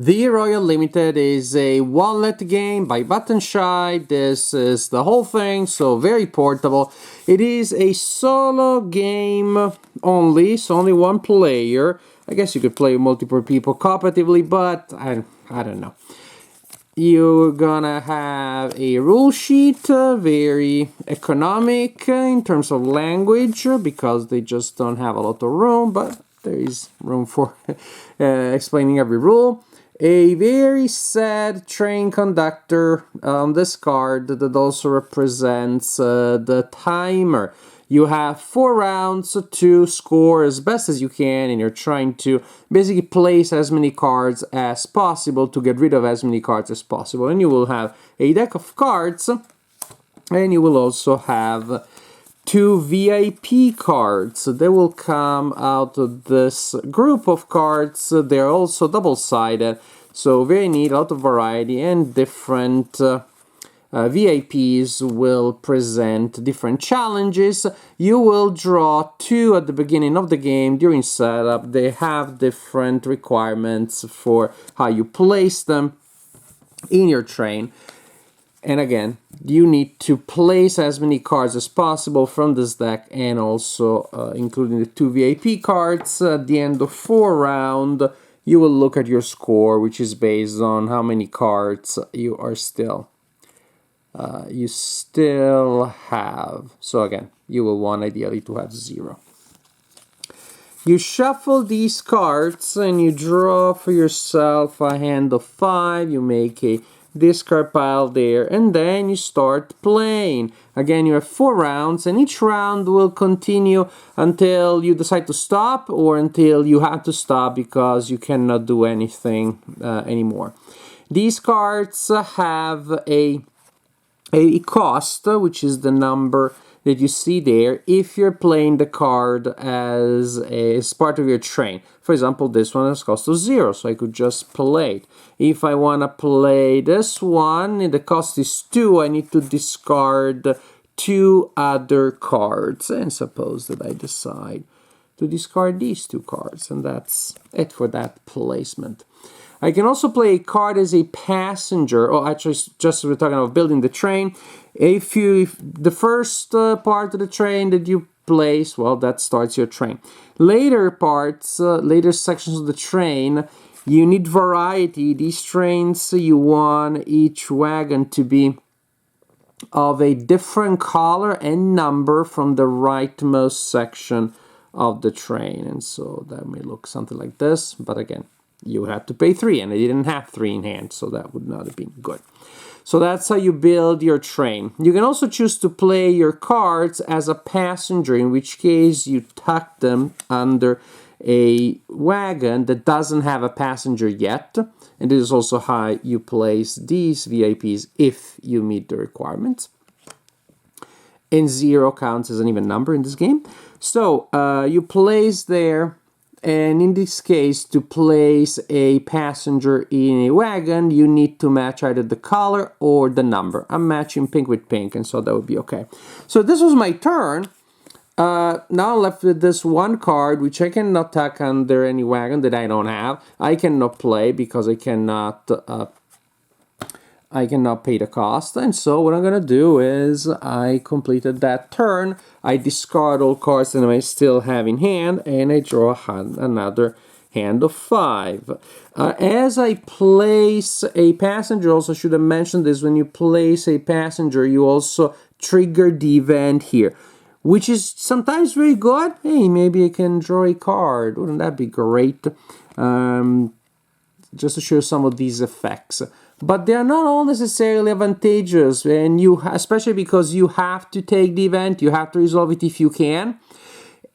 The Royal Limited is a wallet game by Buttonshy. This is the whole thing, so very portable. It is a solo game only, so only one player. I guess you could play with multiple people cooperatively, but I don't know. You're gonna have a rule sheet, very economic in terms of language, because they just don't have a lot of room, but there is room for explaining every rule. A very sad train conductor on this card that also represents the timer. You have 4 rounds to score as best as you can, and you're trying to basically place as many cards as possible to get rid of as many cards as possible. And you will have a deck of cards, and you will also have 2 VIP cards. They will come out of this group of cards. They're also double-sided, so very neat, a lot of variety, and different VIPs will present different challenges. You will draw 2 at the beginning of the game during setup. They have different requirements for how you place them in your train. And again, you need to place as many cards as possible from this deck, and also including the 2 VIP cards. At the end of 4 rounds, you will look at your score, which is based on how many cards you still have. So again, you will want ideally to have 0. You shuffle these cards and you draw for yourself a hand of 5. You make a discard pile there, and then you start playing. Again, you have 4 rounds, and each round will continue until you decide to stop, or until you have to stop because you cannot do anything anymore. These cards have a cost, which is the number that you see there, if you're playing the card as part of your train. For example, this one has cost of 0, so I could just play it. If I want to play this one, the cost is 2, I need to discard 2 other cards. And suppose that I decide to discard these 2 cards, and that's it for that placement. I can also play a card as a passenger. Oh, actually, just we're talking about building the train. If the first part of the train that you place, well, that starts your train. Later parts, later sections of the train, you need variety. These trains, you want each wagon to be of a different color and number from the rightmost section of the train. And so that may look something like this, but again, you have to pay 3, and I didn't have 3 in hand, so that would not have been good. So that's how you build your train. You can also choose to play your cards as a passenger, in which case you tuck them under a wagon that doesn't have a passenger yet. And this is also how you place these VIPs if you meet the requirements. And 0 counts as an even number in this game. So you place there. And in this case, to place a passenger in a wagon, you need to match either the color or the number. I'm matching pink with pink, and so that would be okay. So this was my turn. Now I'm left with this one card, which I cannot tuck under any wagon that I don't have. I cannot play because I cannot pay the cost. And so what I'm going to do is I completed that turn. I discard all cards that I still have in hand, and I draw another hand of 5. As I place a passenger, also should have mentioned this, when you place a passenger, you also trigger the event here, which is sometimes very good. Hey, maybe I can draw a card. Wouldn't that be great? Just to show some of these effects. But they are not all necessarily advantageous, and especially because you have to take the event, you have to resolve it if you can.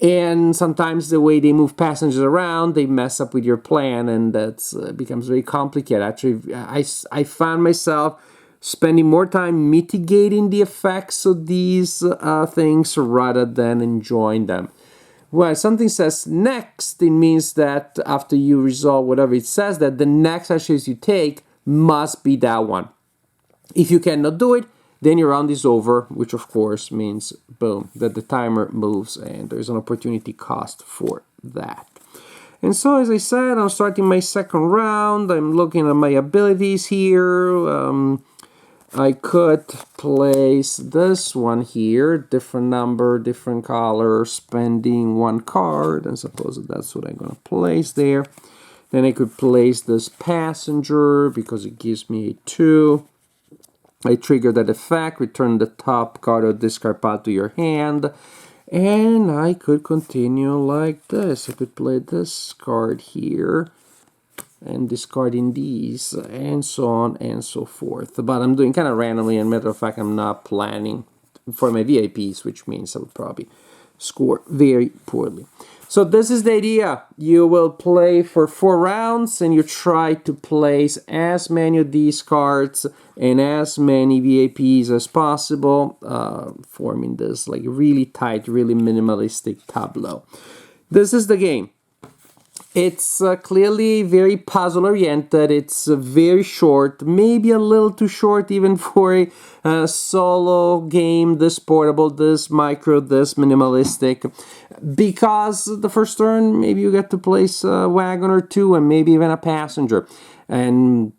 And sometimes the way they move passengers around, they mess up with your plan, and that becomes very complicated. Actually, I found myself spending more time mitigating the effects of these things rather than enjoying them. Well, something says next, it means that after you resolve whatever it says, that the next actions you take must be that one. If you cannot do it, then your round is over, which of course means, boom, that the timer moves and there's an opportunity cost for that. And so, as I said, I'm starting my second round. I'm looking at my abilities here. I could place this one here, different number, different color, spending one card, and suppose that's what I'm going to place there. Then I could place this passenger because it gives me a 2. I trigger that effect, return the top card of discard pile to your hand, and I could continue like this. I could play this card here and discarding these, and so on and so forth. But I'm doing kind of randomly, and matter of fact, I'm not planning for my VIPs, which means I would probably score very poorly. So this is the idea. You will play for 4 rounds, and you try to place as many of these cards and as many VIPs as possible, forming this like really tight, really minimalistic tableau. This is the game. It's clearly very puzzle-oriented. It's very short, maybe a little too short even for a solo game this portable, this micro, this minimalistic. Because the first turn, maybe you get to place a wagon or 2 and maybe even a passenger. And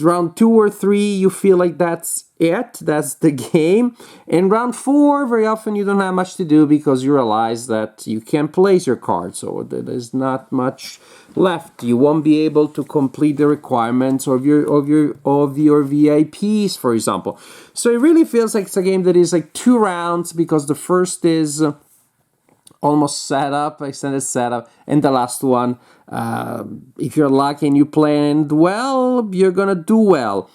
round 2 or 3, you feel like that's it, that's the game. In round 4, very often you don't have much to do because you realize that you can't place your card, so there's not much left. You won't be able to complete the requirements of your VIPs, for example. So it really feels like it's a game that is like 2 rounds, because the first is almost setup, extended setup, and the last one, if you're lucky and you planned well, you're gonna do well,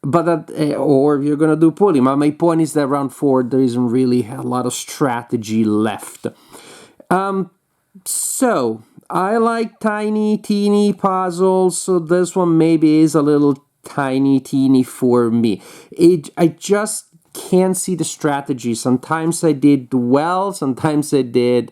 but or you're gonna do poorly. My point is that round 4 there isn't really a lot of strategy left. So I like tiny, teeny puzzles, so this one maybe is a little tiny, teeny for me. I just can't see the strategy. Sometimes I did well, sometimes I did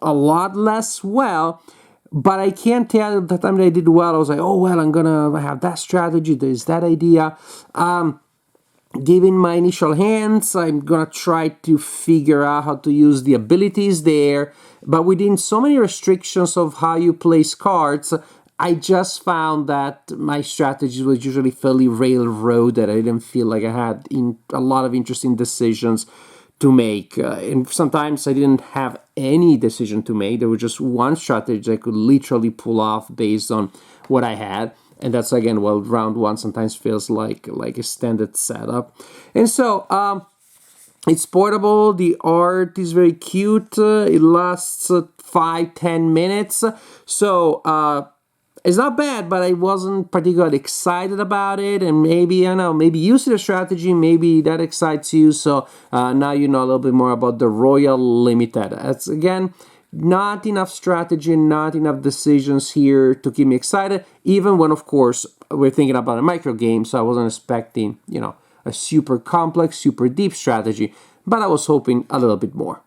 a lot less well, but I can't tell the time that I did well. I was like, oh well, I'm gonna have that strategy, there's that idea. Given my initial hands, I'm gonna try to figure out how to use the abilities there, but within so many restrictions of how you place cards, I just found that my strategy was usually fairly railroaded. I didn't feel like I had a lot of interesting decisions to make. And sometimes I didn't have any decision to make. There was just one strategy I could literally pull off based on what I had. And that's, again, well, round 1 sometimes feels like a standard setup. And so it's portable. The art is very cute. It lasts 5-10 minutes. So it's not bad, but I wasn't particularly excited about it, and maybe, I don't know, maybe you see the strategy, maybe that excites you, so now you know a little bit more about the Royal Limited. It's, again, not enough strategy, not enough decisions here to keep me excited, even when, of course, we're thinking about a micro game, so I wasn't expecting, a super complex, super deep strategy, but I was hoping a little bit more.